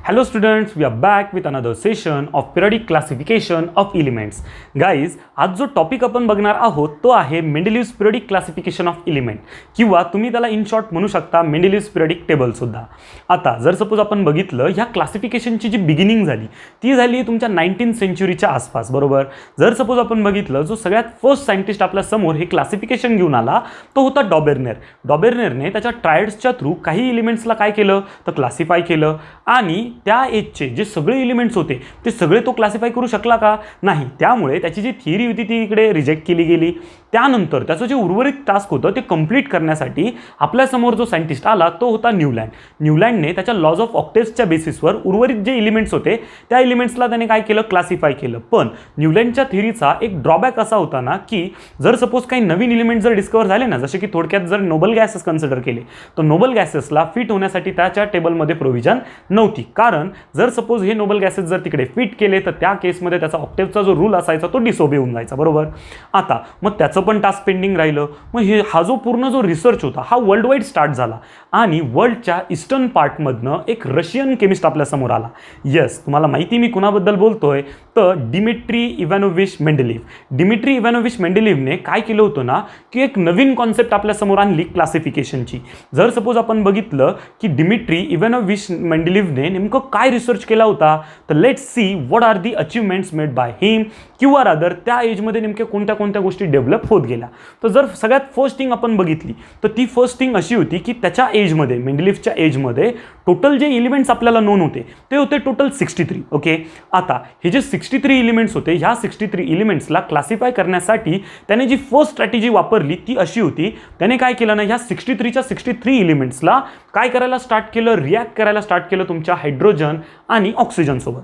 Hello students, we are back with another session of periodic classification of elements. Guys, आज जो topic आपण बघणार आहोत तो आहे मेंडेलिव्हज पिरियडिक क्लासिफिकेशन ऑफ एलिमेंट किंवा तुम्ही त्याला इन शॉर्ट म्हणू शकता मेंडेलिव्हज पिरियडिक टेबल सुद्धा. आता जर सपोज आपण बघितलं ह्या क्लासिफिकेशनची जी बिगिनिंग झाली ती झाली तुमच्या 19th सेंचुरीच्या आसपास, बरोबर. जर सपोज आपण बघितलं जो सगळ्यात फर्स्ट सायंटिस्ट आपल्या समोर हे क्लासिफिकेशन घेऊन आला तो होता डॉबेर्नेर. डॉबेर्नेरने त्याच्या ट्रायड्सच्या थ्रू काही एलिमेंट्सला काय केलं तर क्लासिफाय केलं आणि त्या एजचे जे सगळे एलिमेंट्स होते ते सगळे तो क्लासिफाय करू शकला का नाही. त्यामुळे त्याची जी थिअरी होती ती इकडे रिजेक्ट केली गेली. त्यानंतर त्याचं जे उर्वरित टास्क होतं ते कंप्लीट करण्यासाठी आपल्यासमोर जो सायंटिस्ट आला तो होता न्यूलँड. न्यूलँडने त्याच्या लॉज ऑफ ऑक्टेव्हच्या बेसिसवर उर्वरित जे एलिमेंट्स होते त्या एलिमेंट्सला त्याने काय केलं क्लासिफाय केलं. पण न्यूलँडच्या थिअरीचा एक ड्रॉबॅक असा होता ना की जर सपोज काही नवीन एलिमेंट जर डिस्कवर झाले ना, जसे की थोडक्यात जर नोबल गॅसेस कन्सिडर केले तर नोबल गॅसेसला फिट होण्यासाठी त्याच्या टेबलमध्ये प्रोव्हिजन नव्हती. कारण जर सपोज हे नोबल गॅसेस जर तिकडे फिट केले तर त्या केसमध्ये त्याचा ऑक्टेव्हचा जो रूल असायचा तो डिसओबे होऊन जायचा, बरोबर. आता मग त्याचं पण टास्क पेंडिंग राहिलं. मग हा जो पूर्ण जो रिसर्च होता हा वर्ल्ड वाईड स्टार्ट झाला आणि वर्ल्डच्या ईस्टर्न पार्टमधनं एक रशियन केमिस्ट आपल्यासमोर आला. येस, तुम्हाला माहिती मी कुणाबद्दल बोलतोय तर डिमिट्री इव्हॅनोव्हिच मेंडेलिव्ह. डिमिट्री इव्हॅनोव्हिच मेंडेलिव्हने काय केलं होतं ना की एक नवीन कॉन्सेप्ट आपल्यासमोर आणली क्लासिफिकेशनची. जर सपोज आपण बघितलं की डिमिट्री इव्हॅनोव्हिच मेंडेलिव्हने नेमकं काय रिसर्च केला होता तर let's see what are the achievements made by him किंवा रादर त्या एजमध्ये नेमक्या कोणत्या कोणत्या गोष्टी डेव्हलप होत गेल्या. तर जर सगळ्यात फर्स्ट थिंग आपण बघितली तर ती फर्स्ट थिंग अशी होती की त्याच्या एजमध्ये मेंडेलिव्हच्या एजमध्ये टोटल जे एलिमेंट्स आपल्याला नोन होते ते होते टोटल 63. ओके. आता हे जे 63 एलिमेंट्स होते ह्या 63 एलिमेंट्सला क्लासिफाय करण्यासाठी त्याने जी फर्स्ट स्ट्रॅटेजी वापरली ती अशी होती. त्याने काय केलं ना ह्या 63च्या 63 एलिमेंट्सला काय करायला स्टार्ट केलं, रिॲक्ट करायला स्टार्ट केलं तुमच्या हायड्रोजन आणि ऑक्सिजन सोबत.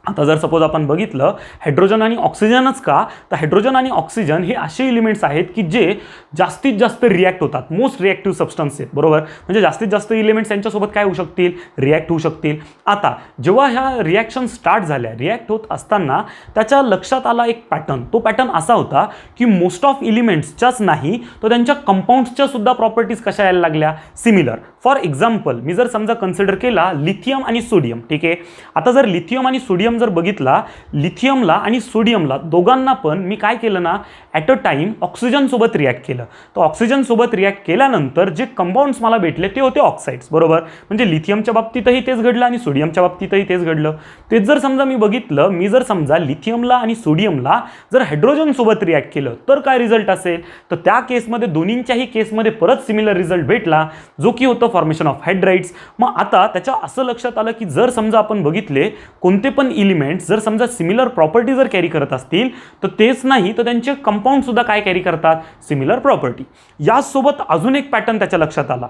आता जर सपोज आपण बघितलं हायड्रोजन आणि ऑक्सिजनच का तर हायड्रोजन आणि ऑक्सिजन हे असे एलिमेंट्स आहेत की जे जास्तीत जास्त रिॲक्ट होतात, मोस्ट रिॲक्टिव्ह सबस्टन्स आहेत, बरोबर. म्हणजे जास्तीत जास्त एलिमेंट्स यांच्यासोबत काय होऊ शकतील, रिॲक्ट होऊ शकतील. आता जेव्हा ह्या रिॲक्शन स्टार्ट झाल्या, रिॲक्ट होत असताना त्याच्या लक्षात आला एक पॅटर्न. तो पॅटर्न असा होता की मोस्ट ऑफ एलिमेंट्सच्याच नाही तर त्यांच्या कंपाऊंड्सच्या सुद्धा प्रॉपर्टीज कशा यायला लागल्या, सिमिलर. फॉर एक्झाम्पल मी जर समजा कन्सिडर केला लिथियम आणि सोडियम, ठीक आहे. आता जर लिथियम आणि सोडियम जर बघितला, लिथियमला आणि सोडियमला दोघांना पण मी काय केलं ना ॲट अ टाइम ऑक्सिजन सोबत रिॲक्ट केलं. तर ऑक्सिजन सोबत रिॲक्ट केल्यानंतर जे कंपाऊंड्स मला भेटले ते होते ऑक्साइड्स, बरोबर. म्हणजे लिथियमच्या बाबतीतही तेच घडलं आणि सोडियमच्या बाबतीतही तेच घडलं. तेच जर समजा मी बघितलं, मी जर समजा लिथियमला आणि सोडियमला जर हायड्रोजन सोबत रिॲक्ट केलं तर काय रिझल्ट असेल तर त्या केसमध्ये दोन्हींच्याही केसमध्ये परत सिमिलर रिझल्ट भेटला जो की होतं फॉर्मेशन ऑफ हायड्राइड्स. मग आता त्याच्या असं लक्षात आलं की जर समजा आपण बघितले कोणते पण एलिमेंट्स जर समजा सिमिलर प्रॉपर्टी जर कॅरी करत असतील तर तेच नाही तर त्यांचे कंपाऊंड सुद्धा काय कॅरी करतात, सिमिलर प्रॉपर्टी. यासोबत अजून एक पॅटर्न त्याच्या लक्षात आला.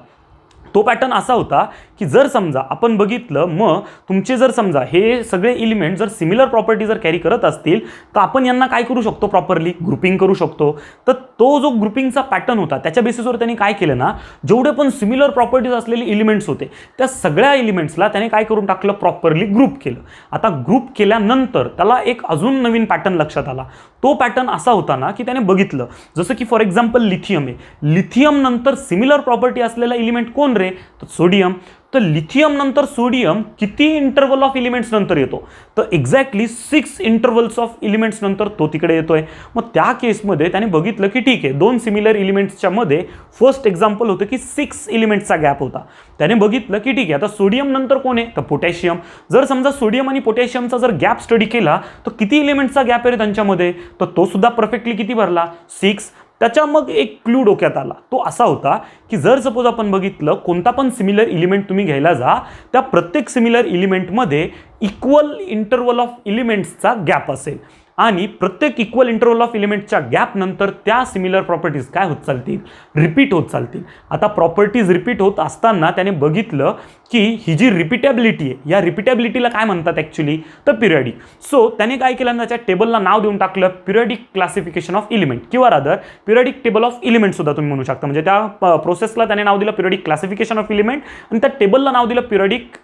तो पॅटर्न असा होता की जर समजा आपण बघितलं मग तुमचे जर समजा हे सगळे एलिमेंट जर सिमिलर प्रॉपर्टी जर कॅरी करत असतील तर आपण यांना काय करू शकतो, प्रॉपरली ग्रुपिंग करू शकतो. तर तो जो ग्रुपिंगचा पॅटर्न होता त्याच्या बेसिसवर त्यांनी काय केलं ना जेवढे पण सिमिलर प्रॉपर्टीज असलेले एलिमेंट्स होते त्या सगळ्या एलिमेंट्सला त्याने काय करून टाकलं, प्रॉपरली ग्रुप केलं. आता ग्रुप केल्यानंतर त्याला एक अजून नवीन पॅटर्न लक्षात आला. तो पॅटर्न असा होता ना की त्याने बघितलं जसं की फॉर एक्झाम्पल लिथियम आहे. लिथियम नंतर सिमिलर प्रॉपर्टी असलेला एलिमेंट कोण रे तर सोडियम. तर लिथियम नंतर सोडियम किती इंटरवल ऑफ एलिमेंट्स नंतर येतो तर एक्झॅक्टली 6 इंटरवल्स ऑफ एलिमेंट्स नंतर तो तिकडे येतोय. मग त्या केसमध्ये त्याने बघितलं की ठीक आहे दोन सिमिलर एलिमेंट्सच्या मध्ये फर्स्ट एक्झाम्पल होतं की 6 एलिमेंट्सचा गॅप होता. त्याने बघितलं की ठीक आहे आता सोडियम नंतर कोण आहे तर पोटॅशियम. जर समजा सोडियम आणि पोटॅशियमचा जर गॅप स्टडी केला तर किती एलिमेंट्सचा गॅप आहे त्यांच्यामध्ये तर तो सुद्धा परफेक्टली किती भरला, 6. त्याच्या मग एक क्लू डोक्यात आला. तो असा होता की जर सपोज आपण बघितलं कोणता पण सिमिलर एलिमेंट तुम्ही घ्यायला जा त्या प्रत्येक सिमिलर एलिमेंटमध्ये इक्वल इंटरवल ऑफ एलिमेंट्सचा गॅप असेल आणि प्रत्येक इक्वल इंटरवल ऑफ एलिमेंटच्या गॅप नंतर त्या सिमिलर प्रॉपर्टीज काय होत चालतील, रिपीट होत चालतील. आता प्रॉपर्टीज रिपीट होत असताना त्याने बघितलं की ही जी रिपीटेबिलिटी आहे या रिपीटेबिलिटीला काय म्हणतात ॲक्च्युली तर पिरियडिक. सो त्याने काय केलं त्याच्या टेबलला नाव देऊन टाकलं पिरियडिक क्लासिफिकेशन ऑफ एलिमेंट किंवा rather periodic table of element सुद्धा तुम्ही म्हणू शकता. म्हणजे त्या प्रोसेसला त्याने नाव दिलं पिरियडिक क्लासिफिकेशन ऑफ एलिमेंट आणि त्या टेबलला नाव दिलं periodic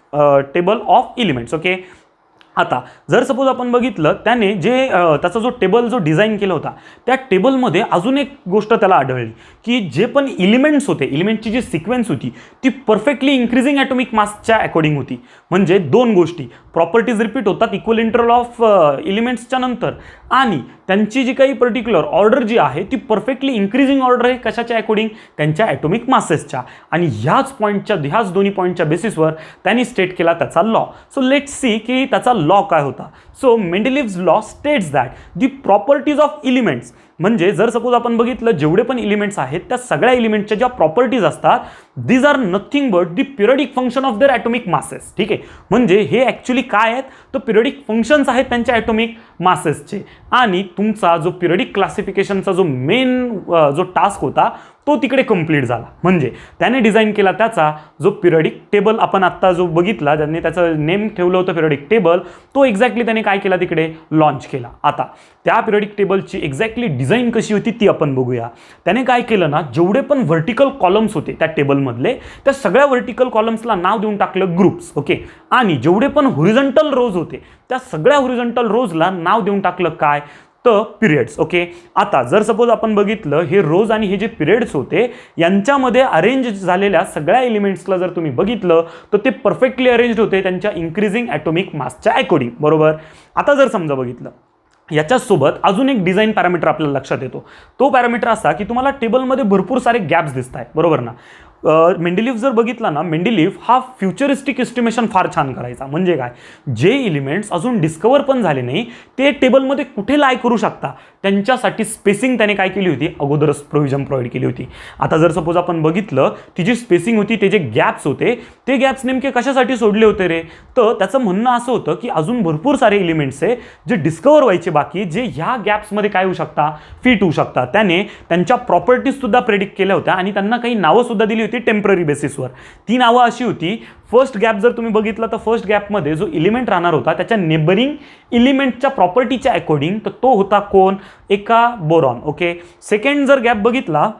table of elements. Okay. आता जर सपोज आपण बघितलं त्याने जे त्याचा जो टेबल जो डिझाईन केला होता त्या टेबलमध्ये अजून एक गोष्ट त्याला आढळली की जे पण इलिमेंट्स होते, इलिमेंटची जी सिक्वेन्स होती ती परफेक्टली इन्क्रीजिंग ॲटॉमिक मासच्या अकॉर्डिंग होती. म्हणजे दोन गोष्टी, प्रॉपर्टीज रिपीट होतात इक्वल इंटरवल ऑफ इलिमेंट्सच्या नंतर, आणि त्यांची जी काही पर्टिक्युलर ऑर्डर जी आहे ती परफेक्टली इन्क्रीजिंग ऑर्डर आहे कशाच्या अकॉर्डिंग, त्यांच्या ॲटॉमिक मासेसच्या. आणि ह्याच दोन्ही पॉईंटच्या बेसिसवर त्यांनी स्टेट केला त्याचा लॉ. सो लेट्स सी की त्याचा लॉ काय होता. So Mendeleev's law states that the properties of elements, म्हणजे जर सपोज आपण बघितलं जेवढे पण एलिमेंट्स आहेत त्या सगळ्या एलिमेंटच्या ज्या प्रॉपर्टीज असतात these are nothing but the periodic function of their atomic masses. ठीक आहे, म्हणजे हे ॲक्च्युली काय आहेत तर पिरियडिक फंक्शन्स आहेत त्यांच्या ॲटॉमिक मासेसचे. आणि तुमचा जो पिरियडिक क्लासिफिकेशनचा जो मेन जो टास्क होता तो तिकडे कंप्लीट झाला. म्हणजे त्याने डिझाईन केला त्याचा जो पिरियडिक टेबल आपण आत्ता जो बघितला, ज्यांनी त्याचं नेम ठेवलं होतं पिरियडिक टेबल, तो एक्झॅक्टली त्याने काय केला तिकडे लॉन्च केला. आता त्या पिरियडिक टेबलची एक्झॅक्टली डिझाईन कशी होती ती आपण बघूया. त्याने काय केलं ना, जेवढे पण व्हर्टिकल कॉलम्स होते त्या टेबलमधले त्या सगळ्या व्हर्टिकल कॉलम्सला नाव देऊन टाकलं ग्रुप्स. ओके, आणि जेवढे पण हॉरिझॉन्टल रोज होते त्या सगळ्या हॉरिझॉन्टल रोजला नाव देऊन टाकलं काय तर पिरियड्स. ओके, आता जर सपोज आपण बघितलं हे रोज आणि हे जे पिरियड्स होते यांच्यामध्ये अरेंज झालेल्या सगळ्या एलिमेंट्सला जर तुम्ही बघितलं तर ते परफेक्टली अरेंज्ड होते त्यांच्या इन्क्रीजिंग ॲटॉमिक मासच्या अकॉर्डिंग. बरोबर. आता जर समजा बघितलं याच्यासोबत अजून एक डिझाईन पॅरामीटर आपल्याला लक्षात येतो. तो पॅरामीटर असा की तुम्हाला टेबलमध्ये भरपूर सारे गॅप्स दिसत आहेत. बरोबर ना. मेंडेलिव्ह जर बघितला ना, मेंडेलिव्ह हा फ्युचरिस्टिक एस्टिमेशन फार छान करायचा. म्हणजे काय, जे एलिमेंट्स अजून डिस्कवर पण झाले नाही ते टेबलमध्ये कुठे लाय करू शकता त्यांच्यासाठी स्पेसिंग त्याने काय केली होती, अगोदरच प्रोव्हिजन प्रोव्हाइड केली होती. आता जर सपोज आपण बघितलं ती जी स्पेसिंग होती ते जे गॅप्स होते ते गॅप्स नेमके कशासाठी सोडले होते रे, तर त्याचं म्हणणं असं होतं की अजून भरपूर सारे एलिमेंट्स आहे जे डिस्कवर व्हायचे बाकी, जे ह्या गॅप्समध्ये काय होऊ शकता, फिट होऊ शकतात. त्याने त्यांच्या प्रॉपर्टीज सुद्धा प्रेडिक्ट केल्या होत्या आणि त्यांना काही नावं सुद्धा दिली होती टेम्पररी बेसिसवर. ती नावं अशी होती, फर्स्ट गॅप जर तुम्ही बघितलं तर फर्स्ट गॅपमध्ये जो एलिमेंट राहणार होता त्याच्या नेबरिंग एलिमेंटच्या प्रॉपर्टीच्या अकॉर्डिंग तर तो होता कोण, एका बोरॉन. ओके, सेकंड जर गॅप बघितला,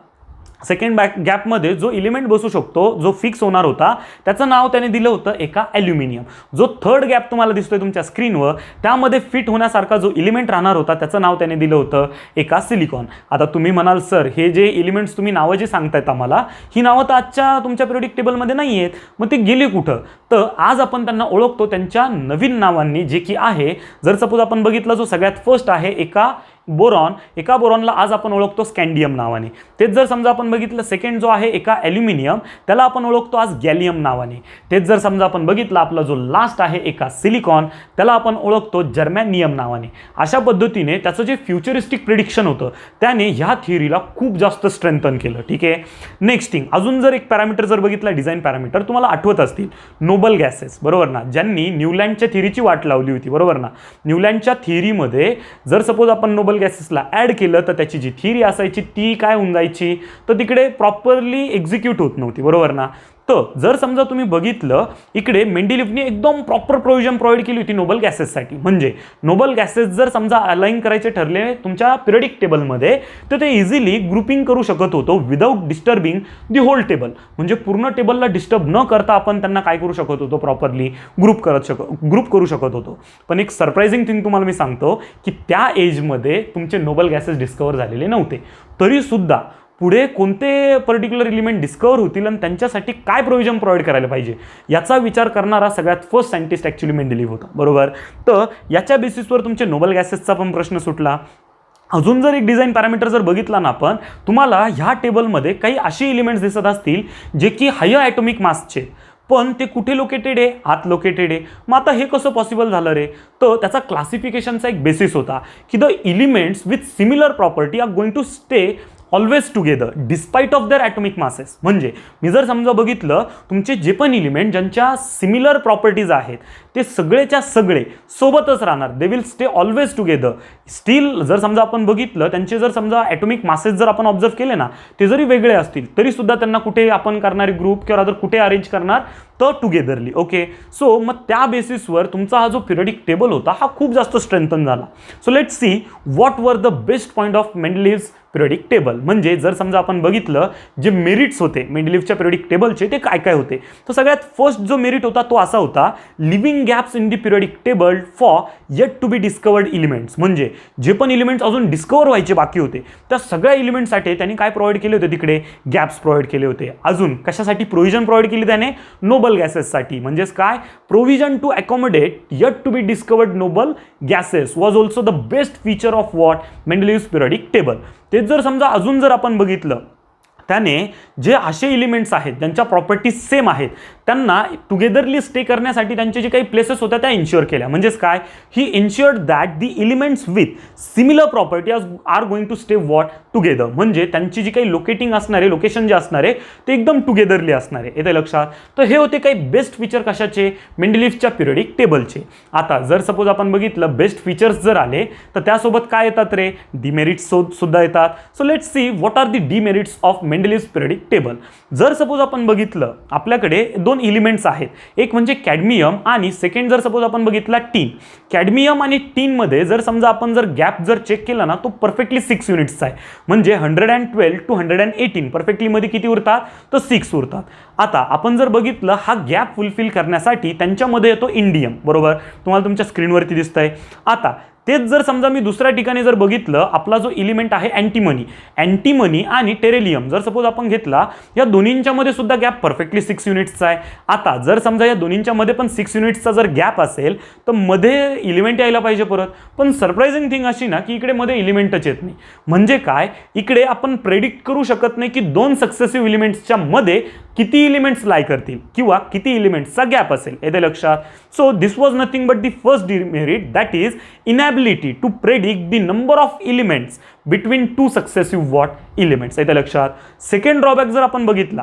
सेकंड गॅपमध्ये जो एलिमेंट बसू शकतो जो फिक्स होणार होता त्याचं नाव त्याने दिलं होतं एका ॲल्युमिनियम. जो थर्ड गॅप तुम्हाला दिसतोय तुमच्या स्क्रीनवर त्यामध्ये फिट होण्यासारखा जो एलिमेंट राहणार होता त्याचं नाव त्याने दिलं होतं एका सिलिकॉन. आता तुम्ही म्हणाल सर हे जे एलिमेंट्स तुम्ही नावं जे सांगतायत आम्हाला ही नावं तर आजच्या तुमच्या पिरियडिक टेबलमध्ये नाही आहेत, मग ते गेले कुठं, तर आज आपण त्यांना ओळखतो त्यांच्या नवीन नावांनी, जे की आहे जर सपोज आपण बघितलं जो सगळ्यात फर्स्ट आहे एका बोरॉन, एका बोरॉनला आज आपण ओळखतो स्कँडियम नावाने. तेच जर समजा आपण बघितलं सेकंड जो आहे एका ॲल्युमिनियम त्याला आपण ओळखतो आज गॅलियम नावाने. तेच जर समजा आपण बघितलं आपला जो लास्ट आहे एका सिलिकॉन त्याला आपण ओळखतो जर्मॅनियम नावाने. अशा पद्धतीने त्याचं जे फ्युचरिस्टिक प्रिडिक्शन होतं त्याने ह्या थिअरीला खूप जास्त स्ट्रेंथन केलं. ठीक आहे, नेक्स्ट थिंग अजून जर एक पॅरामीटर जर बघितला डिझाईन पॅरामीटर, तुम्हाला आठवत असतील नोबल गॅसेस. बरोबर ना, ज्यांनी न्यूलँडच्या थिअरीची वाट लावली होती. बरोबर ना, न्यूलँडच्या थिअरीमध्ये जर सपोज आपण नोबल गॅसेसला ॲड केलं तर त्याची जी थिअरी असायची ती काय होऊन जायची तर तिकडे प्रॉपरली एक्झिक्यूट होत नव्हती. बरोबर ना. तर जर समजा तुम्ही बघितलं इकडे मेंडेलिव्हने एकदम प्रॉपर प्रोव्हिजन प्रोव्हाइड केली होती नोबल गॅसेससाठी. म्हणजे नोबल गॅसेस जर समजा अलाइन करायचे ठरले तुमच्या पिरियडिक टेबलमध्ये तर ते इझिली ग्रुपिंग करू शकत होतो without disturbing the whole table. म्हणजे पूर्ण टेबलला डिस्टर्ब न करता आपण त्यांना काय करू शकत होतो, प्रॉपरली ग्रुप करू शकत होतो. पण एक सरप्राइझिंग थिंग तुम्हाला मी सांगतो की त्या एजमध्ये तुमचे नोबल गॅसेस डिस्कवर झालेले नव्हते. तरीसुद्धा पुढे कोणते पर्टिक्युलर एलिमेंट डिस्कवर होतील आणि त्यांच्यासाठी काय प्रोव्हिजन प्रोव्हाइड करायला पाहिजे याचा विचार करणारा सगळ्यात फर्स्ट सायंटिस्ट ॲक्च्युली मेंडेलिव्ह होता. बरोबर. तर याच्या बेसिसवर तुमचे नोबल गॅसेसचा पण प्रश्न सुटला. अजून जर एक डिझाईन पॅरामीटर जर बघितला ना आपण, तुम्हाला ह्या टेबलमध्ये काही असे एलिमेंट्स दिसत असतील जे की हायर ॲटॉमिक मासचे, पण ते कुठे लोकेटेड आहे, आत लोकेटेड आहे. मग आता हे कसं पॉसिबल झालं रे, तर त्याचा क्लासिफिकेशनचा एक बेसिस होता की the elements with similar property are going to stay always together despite of their atomic masses. म्हणजे मी जर समजा बघितलं तुमचे जे पण एलिमेंट ज्यांच्या सिमिलर प्रॉपर्टीज आहेत ते सगळेच्या सगळे सोबतच राहणार, they will stay always together. Steel जर समजा आपण बघितलं त्यांचे जर समजा ॲटॉमिक मासेस जर आपण ऑब्झर्व केले ना ते जरी वेगळे असतील तरीसुद्धा त्यांना कुठे आपण करणारे ग्रुप किंवा अदर कुठे अरेंज करणार तर टुगेदरली. ओके, सो मग त्या बेसिसवर तुमचा हा जो पिरियडिक टेबल होता हा खूप जास्त स्ट्रेंथन झाला. So let's see what were the best point of Mendeleev's periodic table. म्हणजे जर समजा आपण बघितलं जे मेरिट्स होते मेंडेलिव्हच्या पिरियडिक टेबलचे ते काय काय होते, तर सगळ्यात फर्स्ट जो मेरिट होता तो असा होता, living gaps in the periodic table for yet to be discovered elements. म्हणजे जे पण एलिमेंट्स अजून डिस्कवर व्हायचे बाकी होते त्या सगळ्या एलिमेंट्ससाठी त्यांनी काय प्रोव्हाइड केले होते, तिकडे गॅप्स प्रोव्हाइड केले होते. अजून कशासाठी प्रोव्हिजन प्रोव्हाइड केली त्याने, नोबल गॅसेससाठी. म्हणजेच काय, provision to accommodate yet to be discovered noble gases was also the best feature of what Mendeleev's periodic table. तेच जर समजा अजून जर आपण बघितलं, त्याने जे असे एलिमेंट्स आहेत ज्यांच्या प्रॉपर्टीज सेम आहेत त्यांना टुगेदरली स्टे करण्यासाठी त्यांचे जे काही प्लेसेस होत्या त्या इन्श्युअर केल्या. म्हणजेच काय, he ensured that the elements with similar property are going to stay what together. म्हणजे त्यांची जी काही लोकेटिंग असणारे लोकेशन जे असणारे ते एकदम टुगेदरली असणारे. येते लक्षात. तर हे होते काही बेस्ट फीचर कशाचे, मेंडेलिव्हच्या पिरियडिक टेबलचे. आता जर सपोज आपण बघितलं बेस्ट फीचर्स जर आले तर त्यासोबत काय येतात रे, डिमेरिट्स सुद्धा येतात. So let's see what are the demerits of Mendeleev's periodic table. जर सपोज आपण बघितलं आपल्याकडे दोन एलिमेंट्स आहेत, एक म्हणजे कॅडमियम आणि सेकंड जर सपोज आपण बघितला टीन. कॅडमियम आणि टीन मध्ये जर समजा आपण जर गॅप जर चेक केला ना तो परफेक्टली 6 युनिट्सचा आहे. म्हणजे 112 टू 118 परफेक्टली मध्ये किती उरतात, तर 6 उरतात. आता आपण जर बघितलं हा गॅप फुलफिल करण्यासाठी त्यांच्यामध्ये येतो इंडियम. बरोबर, तुम्हाला तुमच्या स्क्रीनवरती दिसतंय. आता तेच जर समजा मी दुसऱ्या ठिकाणी जर बघितलं, आपला जो एलिमेंट आहे अँटीमनी आणि टेरेलियम जर सपोज आपण घेतला, या दोन्हींच्या मध्ये सुद्धा गॅप परफेक्टली 6 युनिट्सचा आहे. आता जर समजा या दोन्हींच्या मध्ये पण 6 युनिट्सचा जर गॅप असेल तर मध्ये एलिमेंट यायला पाहिजे परत. पण सरप्राइझिंग थिंग अशी ना की इकडे मध्ये एलिमेंटच येत नाही. म्हणजे काय, इकडे आपण प्रेडिक्ट करू शकत नाही की दोन सक्सेसिव्ह एलिमेंट्सच्या मध्ये किती एलिमेंट्स लाय करतील किंवा किती एलिमेंट्सचा गॅप असेल. येते लक्षात. So this was nothing but the first demerit, that is inability to predict the number of elements between two successive what elements. येते लक्षात. सेकंड ड्रॉबॅक जर आपण बघितला,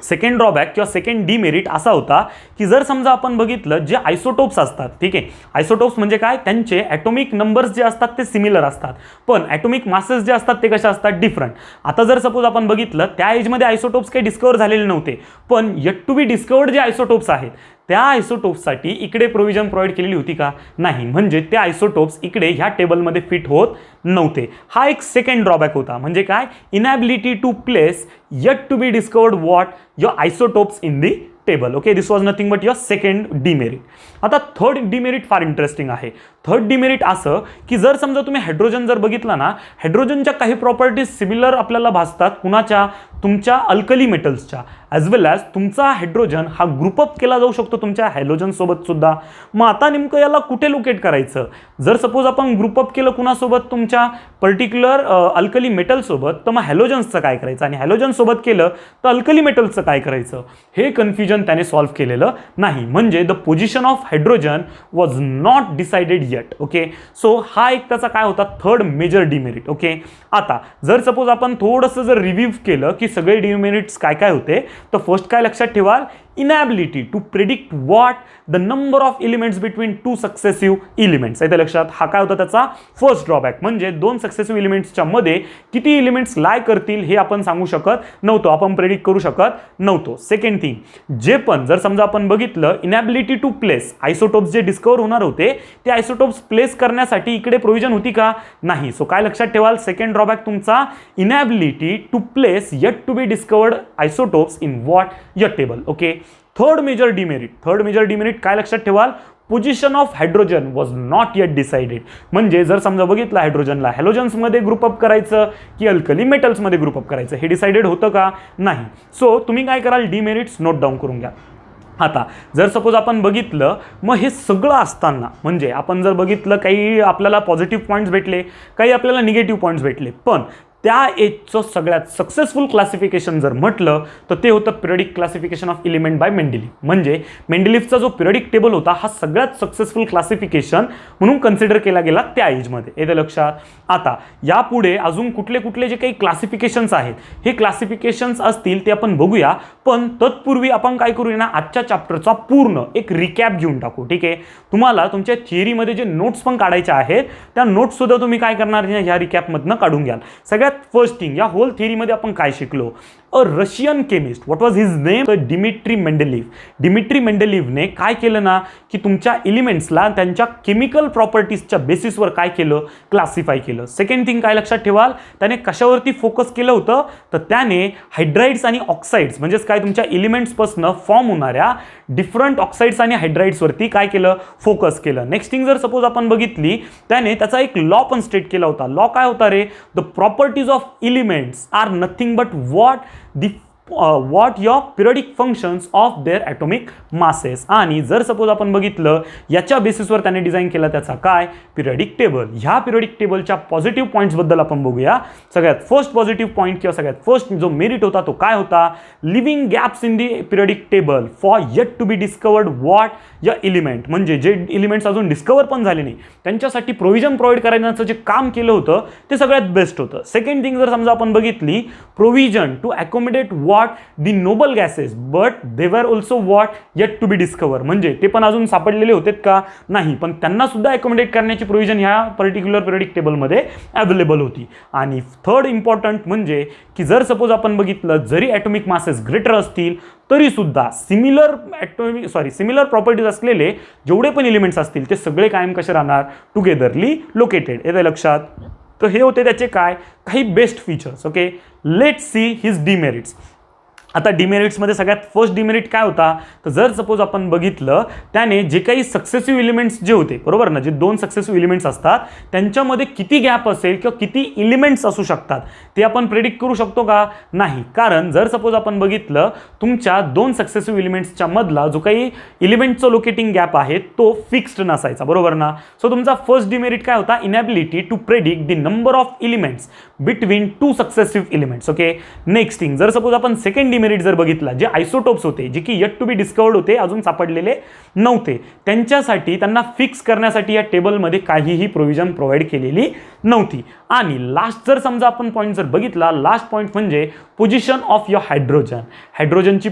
सेकंड ड्रॉबॅक किंवा सेकंड डिमेरिट असा होता की जर समजा आपण बघितलं जे आयसोटोप्स असतात, ठीक आहे, आयसोटोप्स म्हणजे काय, त्यांचे ॲटॉमिक नंबर्स जे असतात ते सिमिलर असतात पण ॲटॉमिक मासेस जे असतात ते कशा असतात, डिफरंट. आता जर सपोज आपण बघितलं त्या एजमध्ये आयसोटोप्स काही डिस्कवर झालेले नव्हते, पण येट टू बी डिस्कवर्ड जे आयसोटोप्स आहेत त्या आयसोटोप्ससाठी इकडे प्रोव्हिजन प्रोव्हाइड केलेली होती का, नाही. म्हणजे ते आयसोटोप्स इकडे ह्या टेबलमध्ये फिट होत नव्हते. हा एक सेकंड ड्रॉबॅक होता. म्हणजे काय, inability to place yet to be discovered what your isotopes in the table. Okay, this was nothing but your second demerit. आता थर्ड डिमेरिट फार इंटरेस्टिंग आहे. थर्ड डिमेरिट असं की जर समजा तुम्ही हायड्रोजन जर बघितला ना, हायड्रोजनच्या काही प्रॉपर्टीज सिमिलर आपल्याला भासतात कुणाच्या, तुमच्या अल्कली मेटल्सच्या, ॲज वेल ॲज तुमचा हायड्रोजन हा ग्रुपअप केला जाऊ शकतो तुमच्या हॅलोजन सोबत सुद्धा. मग आता नेमकं याला कुठे लोकेट करायचं, जर सपोज आपण ग्रुपअप केलं कुणासोबत, तुमच्या पर्टिक्युलर अल्कली मेटलसोबत, तर मग हॅलोजन्सचं काय करायचं, आणि हॅलोजन सोबत केलं तर अल्कली मेटल्सचं काय करायचं, हे कन्फ्युजन त्याने सॉल्व्ह केलेलं नाही. म्हणजे the position of hydrogen was not decided eight. Okay, so हा एक त्याचा काय होता, थर्ड मेजर डिमेरिट. ओके, आता जर सपोज आपण थोडंसं जर रिव्ह्यू केलं की सगळे डिमेरिट्स काय काय होते, तर फर्स्ट काय लक्षात ठेवाल, inability to predict what the number of elements between two successive elements. येते लक्षात. हा काय होता त्याचा फर्स्ट ड्रॉबॅक. म्हणजे दोन सक्सेसिव्ह एलिमेंट्सच्या मध्ये किती एलिमेंट्स लाय करतील हे आपण सांगू शकत नव्हतो, आपण प्रेडिक्ट करू शकत नव्हतो. सेकंड थिंग, जे पण जर समजा आपण बघितलं इनॅबिलिटी टू प्लेस, आयसोटोप्स जे डिस्कवर होणार होते ते आयसोटोप्स प्लेस करण्यासाठी इकडे प्रोव्हिजन होती का, नाही. सो काय लक्षात ठेवाल, सेकंड ड्रॉबॅक तुमचा inability to place yet to be discovered isotopes in what your table. Okay, third major demerit काय लक्षात ठेवाल, position of hydrogen was not yet decided. म्हणजे जर समजा बघितलं हायड्रोजनला हॅलोजन्समध्ये ग्रुपअप करायचं की अल्कली मेटल्समध्ये ग्रुपअप करायचं हे डिसाइडेड होतं का, नाही. सो तुम्ही काय कराल, डिमेरिट्स नोट डाऊन करून घ्या. आता जर सपोज आपण बघितलं, मग हे सगळं असताना म्हणजे आपण जर बघितलं काही आपल्याला पॉझिटिव्ह पॉईंट्स भेटले, काही आपल्याला निगेटिव्ह पॉईंट्स भेटले, पण त्या एजचं सगळ्यात सक्सेसफुल क्लासिफिकेशन जर म्हटलं तर ते होतं periodic classification of element by Mendeleev. म्हणजे मेंडेलिव्हचा जो पिरियडिक टेबल होता हा सगळ्यात सक्सेसफुल क्लासिफिकेशन म्हणून कन्सिडर केला गेला त्या एजमध्ये. येते लक्षात. आता यापुढे अजून कुठले कुठले जे काही क्लासिफिकेशन्स आहेत हे क्लासिफिकेशन्स असतील ते आपण बघूया, पण तत्पूर्वी आपण काय करूया ना, आजच्या चॅप्टरचा पूर्ण एक रिकॅप घेऊन टाकू. ठीक आहे, तुम्हाला तुमच्या थिअरीमध्ये जे नोट्स पण काढायचे आहेत त्या नोट्स सुद्धा तुम्ही काय करणार ह्या रिकॅपमधनं काढून घ्याल. सगळ्यात सगळ्यात फर्स्ट थिंग या होल थिअरीमध्ये आपण काय शिकलो, a Russian chemist, what was his name, Dmitri Mendeleev. Dmitri मेंडेलिव्हने काय केलं ना की तुमच्या एलिमेंट्सला त्यांच्या केमिकल प्रॉपर्टीजच्या बेसिसवर काय केलं, क्लासिफाय केलं. सेकंड थिंग काय लक्षात ठेवाल, त्याने कशावरती फोकस केलं होतं, तर त्याने हायड्राइड्स आणि ऑक्साइड्स म्हणजेच काय तुमच्या एलिमेंट्सपासून फॉर्म होणाऱ्या डिफरंट ऑक्साइड्स आणि हायड्राइड्सवरती काय केलं, फोकस केलं. नेक्स्ट थिंग जर सपोज आपण बघितली, त्याने त्याचा एक लॉ पण स्टेट केला होता. लॉ काय होता रे, the properties of elements are nothing but what your periodic functions of their atomic masses. आणि जर सपोज आपण बघितलं याच्या बेसिसवर त्याने डिझाइन केला त्याचा काय, पिरियडिक टेबल. ह्या पिरियडिक टेबलच्या पॉझिटिव्ह पॉईंट्स बद्दल आपण बघूया. सगळ्यात फर्स्ट पॉझिटिव्ह पॉईंट किंवा सगळ्यात फर्स्ट जो मेरिट होता तो काय होता, living gaps in the periodic table for yet to be discovered what या एलिमेंट, म्हणजे जे एलिमेंट्स अजून डिस्कवर पण झाले नाही त्यांच्यासाठी प्रोव्हिजन प्रोव्हाइड करण्याचं जे काम केलं होतं ते सगळ्यात बेस्ट होतं. सेकंड थिंग जर समजा आपण बघितली, provision to accommodate what the noble gases but they were also what yet to be discover, म्हणजे ते पण अजून सापडलेले होते का, नाही, पण त्यांना सुद्धा अकोमोडेट करण्याची प्रोव्हिजन ह्या पर्टिक्युलर पिरियडिक टेबलमध्ये अवेलेबल होती. आणि थर्ड इम्पॉर्टंट म्हणजे की जर सपोज आपण बघितलं जरी ॲटॉमिक मासेस ग्रेटर असतील तरी सुद्धा सिमिलर प्रॉपर्टीज असलेले जेवढे पण एलिमेंट्स असतील ते सगळे कायम कसे राहणार, टुगेदरली लोकेटेड. येते लक्षात. तर हे होते त्याचे काय काही best features. Okay, let's see his demerits. आता डिमेरिट्समध्ये सगळ्यात फर्स्ट डिमेरिट काय होता, तर जर सपोज आपण बघितलं त्याने जे काही सक्सेसिव्ह एलिमेंट्स जे होते, बरोबर ना, जे दोन सक्सेसिव्ह एलिमेंट्स असतात त्यांच्यामध्ये किती गॅप असेल किंवा किती एलिमेंट्स असू शकतात ते आपण प्रेडिक्ट करू शकतो का, नाही. कारण जर सपोज आपण बघितलं तुमच्या दोन सक्सेसिव्ह एलिमेंट्सच्या मधला जो काही एलिमेंटचं लोकेटिंग गॅप आहे तो फिक्स्ड नसायचा, बरोबर ना. सो तुमचा फर्स्ट डिमेरिट काय होता, inability to predict the number of elements between two successive elements. Okay, next thing जर सपोज आपण सेकंड डिमेरिट जर बघितला, जे आयसोटोप्स होते जे की येट टू बी डिस्कवर्ड होते, अजून सापडलेले नव्हते, त्यांच्यासाठी त्यांना फिक्स करण्यासाठी या टेबलमध्ये काहीही प्रोव्हिजन प्रोव्हाइड केलेली नव्हती. आणि लास्ट जर समजा आपण पॉईंट जर बघितला, लास्ट पॉईंट म्हणजे पोझिशन ऑफ युअर हायड्रोजन. हायड्रोजनची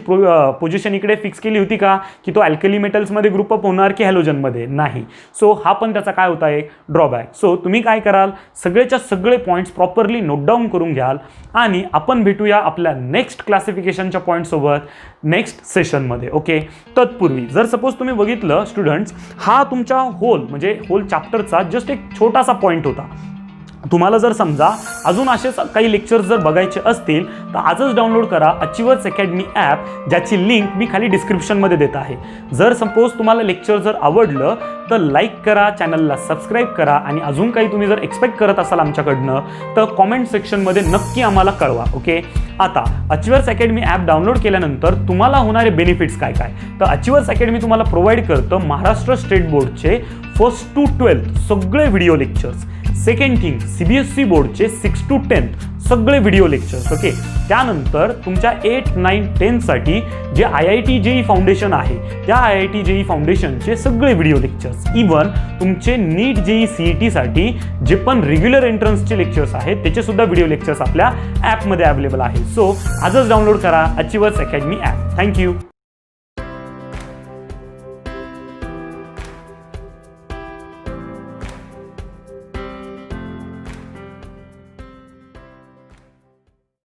पोझिशन इकडे फिक्स केली होती का, की तो अल्कली मेटल्समध्ये ग्रुपअप होणार की हॅलोजनमध्ये, नाही. सो हा पण त्याचा काय होता एक ड्रॉबॅक. सो तुम्ही काय कराल, सगळेच्या सगळे पॉईंट्स प्रॉपरली नोट डाऊन करून घ्याल आणि आपण भेटूया आपल्या नेक्स्ट क्लासिफिकेशनच्या पॉईंट सोबत नेक्स्ट सेशनमध्ये. ओके, तत्पूर्वी जर सपोज तुम्ही बघितलं स्टुडंट्स, हा तुमच्या होल चॅप्टरचा जस्ट एक छोटासा पॉईंट होता. तुम्हाला जर समजा अजून असेच काही लेक्चर्स जर बघायचे असतील तर आजच डाउनलोड करा अचिव्हर्स अकॅडमी ॲप, ज्याची लिंक मी खाली डिस्क्रिप्शनमध्ये देत आहे. जर सपोज तुम्हाला लेक्चर जर आवडलं तर लाईक करा, चॅनलला सबस्क्राईब करा आणि अजून काही तुम्ही जर एक्सपेक्ट करत असाल आमच्याकडनं तर कॉमेंट सेक्शनमध्ये नक्की आम्हाला कळवा. ओके, आता अचिव्हर्स अकॅडमी ॲप डाउनलोड केल्यानंतर तुम्हाला होणारे बेनिफिट्स काय काय, तर अचिव्हर्स अकॅडमी तुम्हाला प्रोव्हाइड करतं महाराष्ट्र स्टेट बोर्डचे 1st to 12th सगळे video lectures. Second thing, CBSE बोर्डचे 6th to 10th सगळे व्हिडिओ लेक्चर्स. ओके, त्यानंतर तुमच्या 8, 9, 10 साठी जे IIT JEE फाउंडेशन आहे त्या IIT JEE फाउंडेशनचे सगळे व्हिडिओ लेक्चर्स. इवन तुमचे नीट JEE CET साठी जे पण रेग्युलर एंट्रन्सचे लेक्चर्स आहेत त्याचे सुद्धा व्हिडिओ लेक्चर्स आपल्या ॲपमध्ये अवेलेबल आहे. सो आजच डाउनलोड करा अचिव्हर्स अकॅडमी ॲप. थँक्यू.